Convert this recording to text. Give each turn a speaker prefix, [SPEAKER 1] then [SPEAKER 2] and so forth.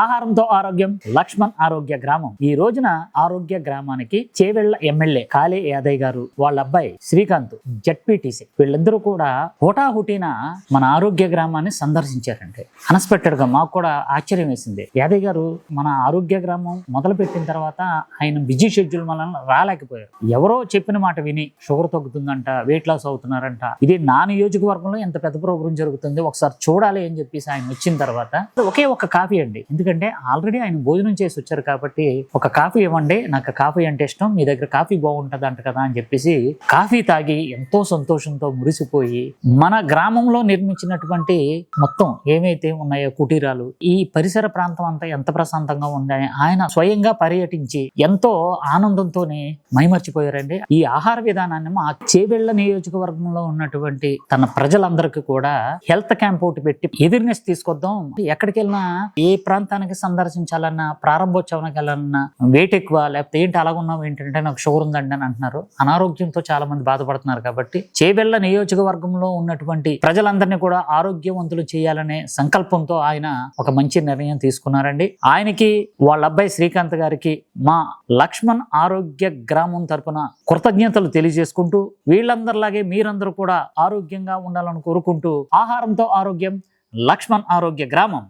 [SPEAKER 1] ఆహారంతో ఆరోగ్యం లక్ష్మణ్ ఆరోగ్య గ్రామం. ఈ రోజున ఆరోగ్య గ్రామానికి చేవెళ్ల ఎమ్మెల్యే కాళే యాదయ్య గారు, వాళ్ళ అబ్బాయి శ్రీకాంత్ జెడ్పీటీసీ, వీళ్ళిద్దరూ కూడా హుటాహుటిన మన ఆరోగ్య గ్రామాన్ని సందర్శించారంటే అన్ఎక్స్పెక్టెడ్ గా మాకు కూడా ఆశ్చర్యం వేసింది. యాదయ్య గారు మన ఆరోగ్య గ్రామం మొదలు పెట్టిన తర్వాత ఆయన బిజీ షెడ్యూల్ వలన రాలేకపోయారు. ఎవరో చెప్పిన మాట విని షుగర్ తగ్గుతుందంట, వెయిట్ లాస్ అవుతున్నారంట, ఇది నా నియోజకవర్గంలో ఎంత పెద్ద ప్రోగ్రాం జరుగుతుంది, ఒకసారి చూడాలి అని చెప్పేసి ఆయన వచ్చిన తర్వాత ఒకే ఒక కాఫీ అండి, ఎందుకంటే ఆల్రెడీ ఆయన భోజనం చేసి వచ్చారు కాబట్టి ఒక కాఫీ ఇవ్వండి, నాకు కాఫీ అంటే ఇష్టం, మీ దగ్గర కాఫీ బాగుంటది అంట కదా అని చెప్పేసి కాఫీ తాగి ఎంతో సంతోషంతో మురిసిపోయి మన గ్రామంలో నిర్మించినటువంటి మొత్తం ఏమైతే ఉన్నాయో కుటీరాలు, ఈ పరిసర ప్రాంతం అంతా ఎంత ప్రశాంతంగా ఉందని ఆయన స్వయంగా పర్యటించి ఎంతో ఆనందంతోనే మైమర్చిపోయారండి. ఈ ఆహార విధానాన్ని మా చేవెళ్ల నియోజకవర్గంలో ఉన్నటువంటి తన ప్రజలందరికీ కూడా హెల్త్ క్యాంప్ ఒకటి పెట్టి ఎదిరినెస్ తీసుకొద్దాం, ఎక్కడికి వెళ్ళినా ఏ ప్రాంతానికి సందర్శించాలన్నా, ప్రారంభోత్సవానికి వెళ్ళాలన్నా వెయిట్ ఎక్కువ, లేకపోతే ఏంటి అలాగున్నావు ఏంటంటే నాకు షుగర్ ఉందండి అని అంటున్నారు. అనారోగ్యంతో చాలా మంది బాధపడుతున్నారు కాబట్టి చేవెళ్ల నియోజకవర్గంలో ఉన్నటువంటి ప్రజలందరినీ కూడా ఆరోగ్యవంతులు చేయాలనే సంకల్పంతో ఆయన ఒక మంచి నిర్ణయం తీసుకున్నారండి. ఆయనకి వాళ్ళ అబ్బాయి శ్రీకాంత్ గారికి మా లక్ష్మణ్ ఆరోగ్య గ్రామం తరపున కృతజ్ఞతలు తెలియజేసుకుంటూ, వీళ్ళందరిలాగే మీరందరూ కూడా ఆరోగ్యంగా ఉండాలని కోరుకుంటూ, ఆహారంతో ఆరోగ్యం లక్ష్మణ్ ఆరోగ్య గ్రామం.